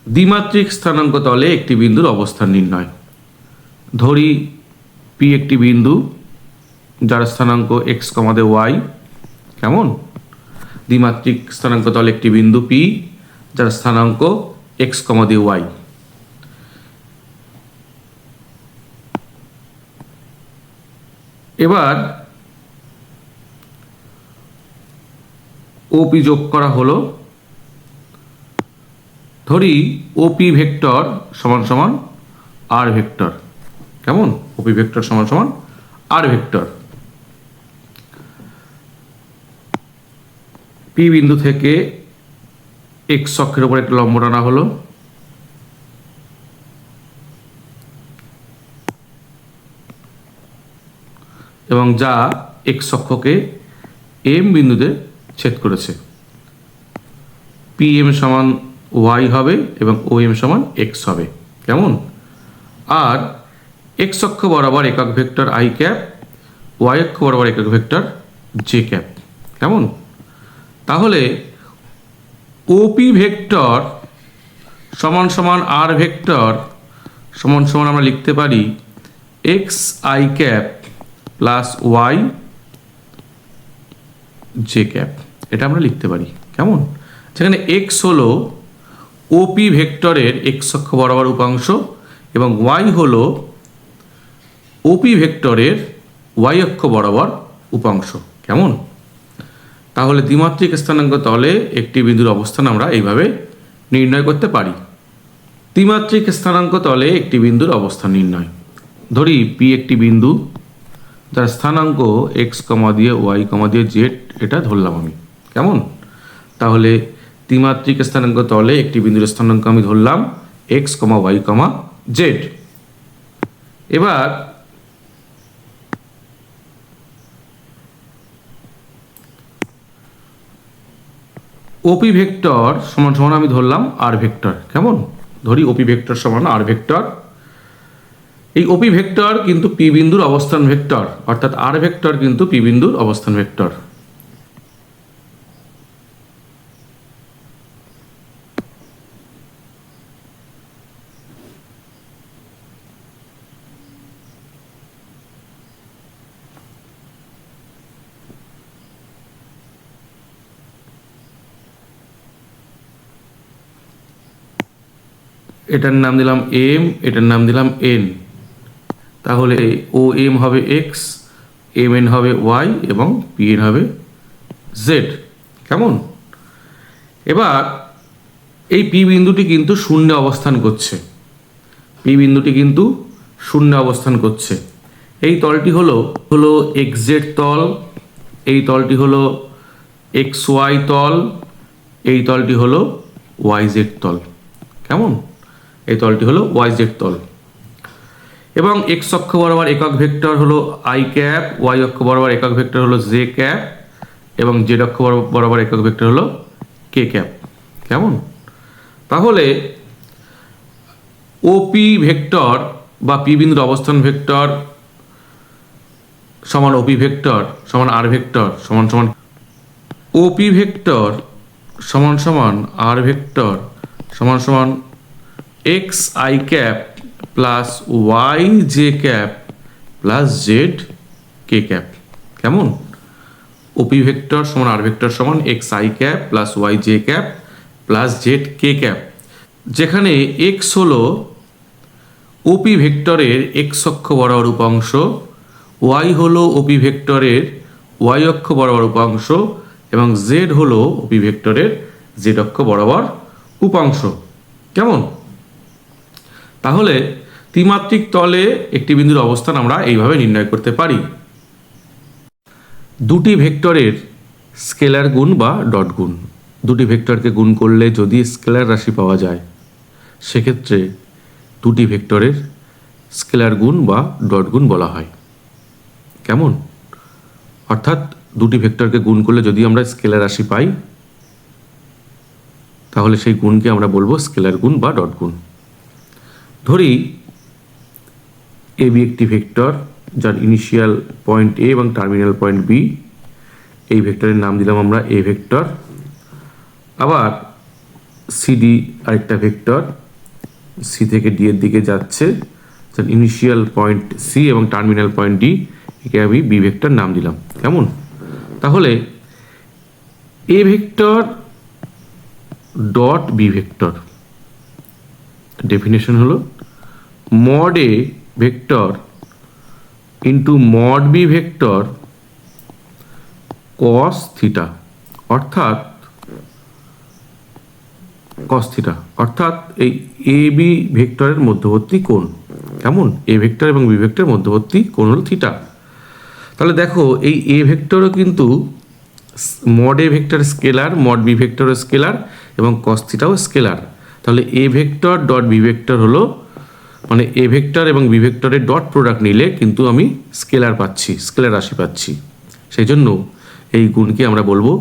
দ্বিমাত্রিক স্থানাঙ্ক তলে একটি বিন্দুর অবস্থান নির্ণয়। ধরি পি একটি বিন্দু যার স্থানাঙ্ক এক্স কমাদে ওয়াই। কেমন? দ্বিমাত্রিক স্থানাঙ্ক তলে একটি বিন্দু পি যার স্থানাঙ্ক এক্স কমাদে ওয়াই। এবার ওপি যোগ করা হলো। ধরি ওপি ভেক্টর সমান সমান আর ভেক্টর। কেমন? ওপি ভেক্টর সমান সমান আর ভেক্টর। পি বিন্দু থেকে এক্স অক্ষের উপর একটা লম্ব টানা হলো। এবং যা এক্স অক্ষকে এম বিন্দুতে ছেদ করেছে। পি এম সমান ওয়াই হবে এবং ও এম সমান এক্স হবে। কেমন? আর এক্স অক্ষ বরাবর একক ভেক্টর আই ক্যাপ, ওয়াই অক্ষ বরাবর একক ভেক্টর জে ক্যাপ। কেমন? তাহলে ওপি ভেক্টর সমান সমান আর ভেক্টর সমান সমান আমরা লিখতে পারি x i cap plus y j cap. এটা আমরা লিখতে পারি। কেমন? যেখানে এক্স হলো ওপি ভেক্টরের এক্স অক্ষ বরাবর উপাংশ এবং ওয়াই হলো ওপি ভেক্টরের ওয়াই অক্ষ বরাবর উপাংশ। কেমন? তাহলে দ্বিমাত্রিক স্থানাঙ্ক তলে একটি বিন্দুর অবস্থান আমরা এইভাবে নির্ণয় করতে পারি। ত্রিমাত্রিক স্থানাঙ্ক তলে একটি বিন্দুর অবস্থান নির্ণয়। ধরি পি একটি বিন্দু যার স্থানাঙ্ক এক্স কমা দিয়ে ওয়াই কমা দিয়ে জেড, এটা ধরলাম আমি। কেমন? তাহলে ত্রিমাত্রিক স্থানাঙ্ক তলে একটি বিন্দুর স্থানাঙ্ক আমি ধরলাম এক্স কমা ওয়াই কমা জেড। এবার ওপি ভেক্টর সমান সমান আমি ধরলাম আর ভেক্টর। কেমন? ধরি ওপি ভেক্টর সমান আর ভেক্টর। এই ওপি ভেক্টর কিন্তু পি বিন্দুর অবস্থান ভেক্টর, অর্থাৎ আর ভেক্টর কিন্তু পি বিন্দুর অবস্থান ভেক্টর। এটার নাম দিলাম এম, এটার নাম দিলাম এন। তাহলে ও এম হবে এক্স, এম এন হবে ওয়াই এবং পি এন হবে জেড। কেমন? এবার এই পি বিন্দুটি কিন্তু শূন্যে অবস্থান করছে। পি বিন্দুটি কিন্তু শূন্যে অবস্থান করছে। এই তলটি হলো এক্স জেড তল, এই তলটি হলো এক্স ওয়াই তল, এই তলটি হলো ওয়াই জেড তল। কেমন? এই তলটি হলো ওয়াই জেড তল। এবং এক্স অক্ষ বরাবর একক ভেক্টর হলো আই ক্যাপ, ওয়াই অক্ষ বরাবর একক ভেক্টর হলো জে ক্যাপ এবং জেড অক্ষ বরাবর একক ভেক্টর হলো কে ক্যাপ। কেমন? তাহলে ওপি ভেক্টর বা পি বিন্দুর অবস্থান ভেক্টর সমান ওপি ভেক্টর সমান আর ভেক্টর সমান সমান ওপি ভেক্টর সমান সমান আর ভেক্টর সমান সমান x i cap plus y j cap plus z k cap. কেমন? ওপি ভেক্টর সমান আর ভেক্টর সমান x i cap plus y j cap plus z k cap, যেখানে এক্স হলো ওপি ভেক্টরের এক্স অক্ষ বরাবর উপাংশ, ওয়াই হলো ওপি ভেক্টরের ওয়াই অক্ষ বরাবর উপাংশ এবং জেড হলো ওপি ভেক্টরের জেড অক্ষ বরাবর উপাংশ। কেমন? তাহলে ত্রিমাত্রিক তলে একটি বিন্দুর অবস্থান আমরা এইভাবে নির্ণয় করতে পারি। দুটি ভেক্টরের স্কেলার গুণ বা ডট গুণ। দুটি ভেক্টরকে গুণ করলে যদি স্কেলার রাশি পাওয়া যায়, সেক্ষেত্রে দুটি ভেক্টরের স্কেলার গুণ বা ডট গুণ বলা হয়। কেমন? অর্থাৎ দুটি ভেক্টরকে গুণ করলে যদি আমরা স্কেলার রাশি পাই, তাহলে সেই গুণকে আমরা বলবো স্কেলার গুণ বা ডট গুণ। ধরি এ বি একটি ভেক্টর যার ইনিশিয়াল পয়েন্ট এ এবং টার্মিনাল পয়েন্ট বি। এই ভেক্টরের নাম দিলাম আমরা এ ভেক্টর। আবার সিডি আরেকটা ভেক্টর, সি থেকে ডি এর দিকে যাচ্ছে, ইনিশিয়াল পয়েন্ট সি এবং টার্মিনাল পয়েন্ট ডি, একে আমি বি ভেক্টর নাম দিলাম। কেমন? তাহলে A vector dot B vector definition হলো মড এ vector into mod B vector cos theta, অর্থাৎ কস থিটা, অর্থাৎ এই এ বি ভেক্টরের মধ্যবর্তী কোণ। কেমন? এ ভেক্টর এবং বি ভেক্টরের মধ্যবর্তী কোণ হলো থিটা। তাহলে দেখো এই এ ভেক্টরও কিন্তু মড এ ভেক্টর স্কেলার, মড বি ভেক্টরও স্কেলার এবং কস থিটাও স্কেলার। তাহলে A vector dot B vector হলো, মানে এ ভেক্টর এবং বি ভেক্টরের ডট প্রোডাক্ট নিলে কিন্তু আমি স্কেলার পাচ্ছি, স্কেলার রাশি পাচ্ছি। সেই জন্য এই গুণকে আমরা বলবো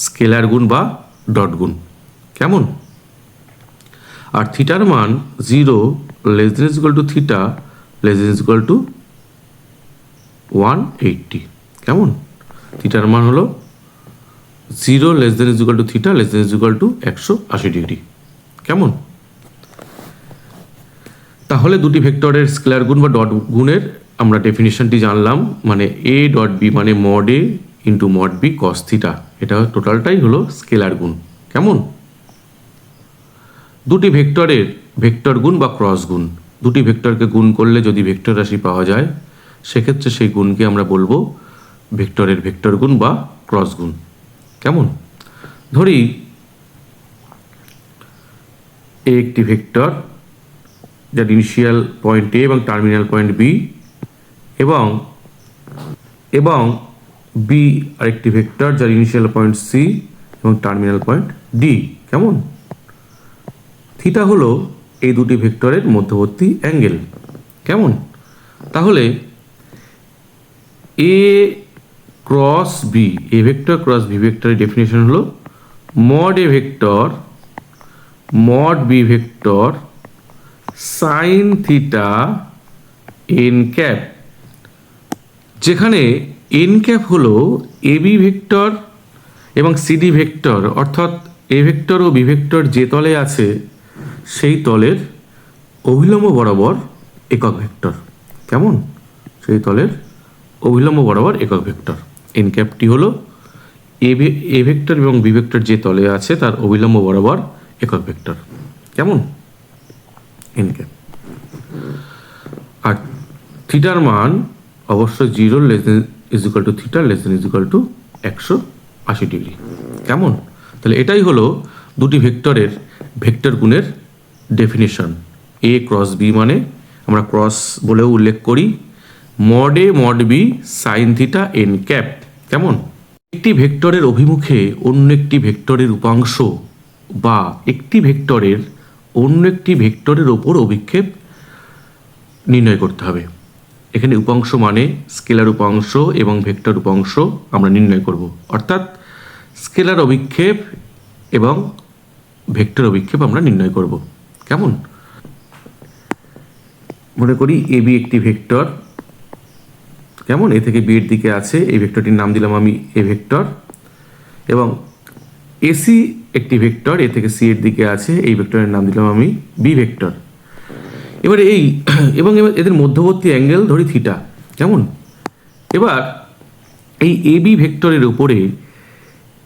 স্কেলার গুণ বা ডট গুণ। কেমন? আর থিটার মান 0 less than is equal to theta less than is equal to 180। কেমন? থিটার মান হলো 0 less than is equal to theta less than is equal to 180 degree. কেমন? তাহলে দুটি ভেক্টরের স্কেলার গুণ বা ডট গুণের আমরা ডেফিনিশনটি জানলাম, মানে এ ডট বি মানে mod a into mod b cos theta, এটা টোটালটাই হলো স্কেলার গুণ। কেমন? দুটি ভেক্টরের ভেক্টর গুণ বা ক্রস গুণ, দুটি ভেক্টরকে গুণ করলে যদি ভেক্টর রাশি পাওয়া যায় সেক্ষেত্রে সেই গুণকে আমরা বলবো ভেক্টরের ভেক্টর গুণ বা ক্রস গুণ। কেমন? ধরি এ একটি ভেক্টর যার ইনিশিয়াল পয়েন্ট এ এবং টার্মিনাল পয়েন্ট বি, এবং বি আরেকটি ভেক্টর যার ইনিশিয়াল পয়েন্ট সি এবং টার্মিনাল পয়েন্ট ডি। কেমন? থিটা হলো এই দুটি ভেক্টরের মধ্যবর্তী অ্যাঙ্গেল। কেমন? তাহলে A cross B, A vector cross B ভেক্টরের ডেফিনেশন হলো মড এ vector mod B vector sine theta N cap, যেখানে এন ক্যাপ হলো এ বি ভেক্টর এবং সিডি ভেক্টর, অর্থাৎ এ ভেক্টর ও বি ভেক্টর যে তলে আছে সেই তলের অভিলম্ব বরাবর একক ভেক্টর। কেমন? সেই তলের অভিলম্ব বরাবর একক ভেক্টর। এন ক্যাপটি হলো এ ভেক্টর এবং বি ভেক্টর যে তলে আছে তার অভিলম্ব বরাবর একক ভেক্টর। কেমন? N cap. আর থিটার মান অবশ্যই 0 less than is equal to theta less than is equal to 180 degree. কেমন? তাহলে এটাই হলো দুটি ভেক্টরের ভেক্টর গুণের ডেফিনেশন। এ ক্রস বি মানে আমরা ক্রস বলেও উল্লেখ করি mod a mod b sine theta N cap. কেমন? একটি ভেক্টরের অভিমুখে অন্য একটি ভেক্টরের উপাংশ বা একটি ভেক্টরের অন্য একটি ভেক্টরের ওপর অভিক্ষেপ নির্ণয় করতে হবে। এখানে উপাংশ মানে স্কেলার উপাংশ এবং ভেক্টর উপাংশ আমরা নির্ণয় করব, অর্থাৎ স্কেলার অভিক্ষেপ এবং ভেক্টর অভিক্ষেপ আমরা নির্ণয় করব। কেমন? মনে করি এ বি একটি ভেক্টর। কেমন? এ থেকে বি এর দিকে আছে, এই ভেক্টরটির নাম দিলাম আমি এ ভেক্টর, এবং এসি একটি ভেক্টর এ থেকে সি এর দিকে আছে, এই ভেক্টরের নাম দিলাম আমি বি ভেক্টর। এবার এদের মধ্যবর্তী অ্যাঙ্গেল ধরি থিটা। কেমন? এবার এই এ বি ভেক্টরের উপরে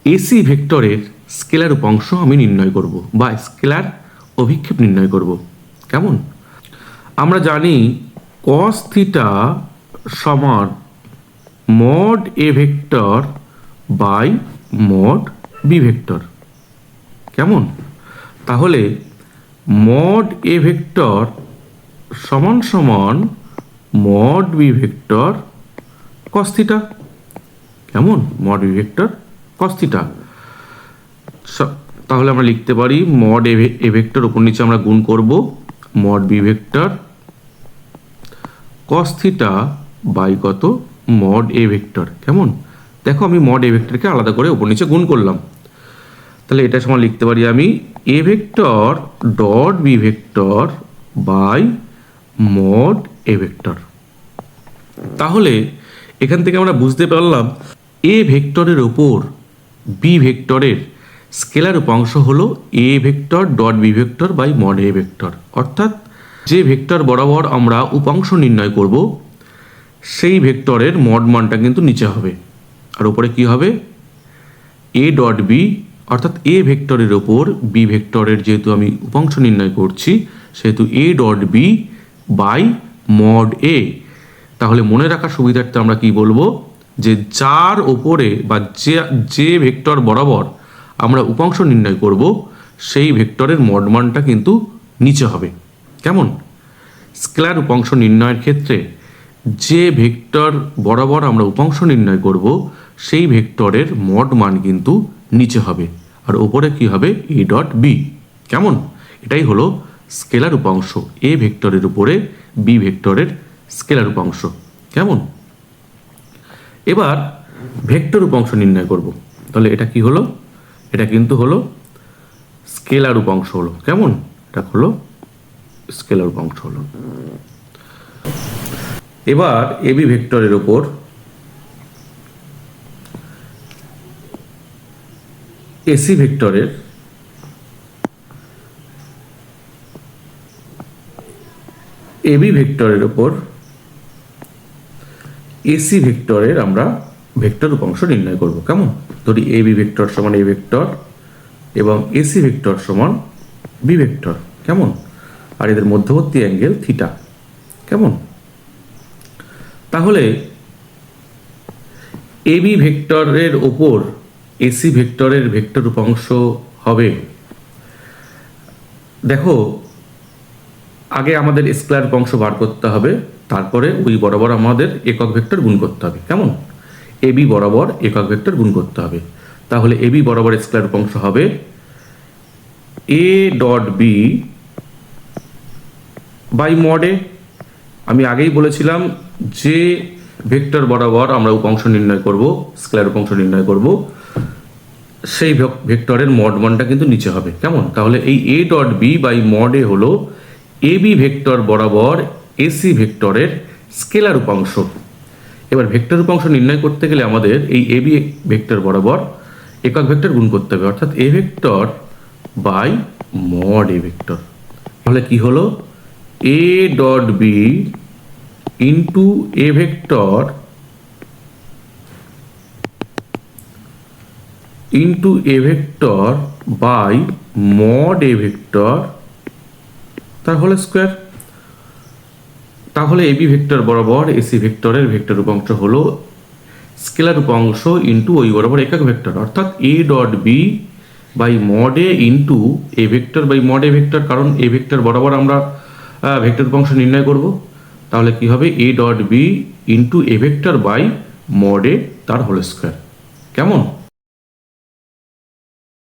এসি ভেক্টরের স্কেলার উপাংশ আমি নির্ণয় করব বা স্কেলার অভিক্ষেপ নির্ণয় করব। কেমন? আমরা জানি কস থিটা সমান mod A vector by mod B vector. কেমন? তাহলে মড এ ভেক্টর সমান সমান mod B vector cos theta. কেমন? Mod B vector cos theta. তাহলে আমরা লিখতে পারি মড এ ভেক্টর উপর নিচে আমরা গুণ করব mod B vector cos theta by কত মড এ ভেক্টর। কেমন? দেখো আমি মড এ ভেক্টরকে আলাদা করে উপর নিচে গুণ করলাম। তাহলে এটা সমান লিখতে পারি আমি a vector dot B vector by mod A vector. তাহলে এখান থেকে আমরা বুঝতে পারলাম এ ভেক্টরের ওপর বি ভেক্টরের স্কেলার উপাংশ হলো a vector dot B vector by mod A vector, অর্থাৎ যে ভেক্টর বরাবর আমরা উপাংশ নির্ণয় করব সেই ভেক্টরের মড মানটা কিন্তু নিচে হবে, আর উপরে কি হবে এ ডট বি, অর্থাৎ এ ভেক্টরের ওপর বি ভেক্টরের যেহেতু আমি উপাংশ নির্ণয় করছি সেহেতু a dot b by mod a. তাহলে মনে রাখার সুবিধার্থে আমরা কি বলবো যে যার ওপরে বা যে ভেক্টর বরাবর আমরা উপাংশ নির্ণয় করব সেই ভেক্টরের মড মানটা কিন্তু নিচে হবে। কেমন? স্কেলার উপাংশ নির্ণয়ের ক্ষেত্রে যে ভেক্টর বরাবর আমরা উপাংশ নির্ণয় করব সেই ভেক্টরের মড মান কিন্তু নিচে হবে, আর ওপরে কি হবে এ ডট বি। কেমন? এটাই হলো স্কেলার উপাংশ, এ ভেক্টরের উপরে বি ভেক্টরের স্কেলার উপাংশ। কেমন? এবার ভেক্টর উপাংশ নির্ণয় করব, তাহলে এটা কি হলো, এটা কিন্তু হলো স্কেলার উপাংশ হলো। কেমন? এটা হলো স্কেলার উপাংশ হলো। এবার এবি ভেক্টরের উপর এসি ভেক্টরের এবি ভেক্টরের উপর এসি ভেক্টরের আমরা ভেক্টর উপাংশ নির্ণয় করব। কেমন? ধরি এবি ভেক্টর সমান এ ভেক্টর এবং এসি ভেক্টর সমান বি ভেক্টর। কেমন? আর এদের মধ্যবর্তী অ্যাঙ্গেল থিটা। কেমন? তাহলে এবি ভেক্টরের ওপর এসি ভেক্টরের ভেক্টর উপাংশ হবে, দেখো আগে আমাদের স্কেলার উপাংশ বার করতে হবে, তারপরে ওই বরাবর আমাদের একক ভেক্টর গুণ করতে হবে। কেমন? এবি বরাবর একক ভেক্টর গুণ করতে হবে। তাহলে এবি বরাবর স্কেলার উপাংশ হবে a dot b by mod a. আমি আগেই বলেছিলাম যে ভেক্টর বরাবর আমরা উপাংশ নির্ণয় করব, স্কেলার উপাংশ নির্ণয় করব, সেই ভেক্টরের মড মানটা কিন্তু নিচে হবে। কেমন? তাহলে এই a dot b by mod a হলো এবি ভেক্টর বরাবর এসি ভেক্টরের স্কেলার উপাংশ। এবার ভেক্টর উপাংশ নির্ণয় করতে গেলে আমাদের এই এবি ভেক্টর বরাবর একক ভেক্টর গুণ করতে হবে, অর্থাৎ এ vector by mod A vector. তাহলে কি হলো a dot b into a vector into a vector by mod A vector তার হোল স্কোয়ার। তাহলে এবি ভেক্টর বরাবর এসি ভেক্টরের ভেক্টর উপাংশ হলো স্কেলার উপাংশ ইন্টু ওই বরাবর একক ভেক্টর, অর্থাৎ a dot b by mod a into a vector by mod A vector, কারণ এ ভেক্টর বরাবর আমরা ভেক্টর উপাংশ নির্ণয় করব। তাহলে কি হবে a dot b into a vector by mod a তার হোল স্কোয়ার। কেমন?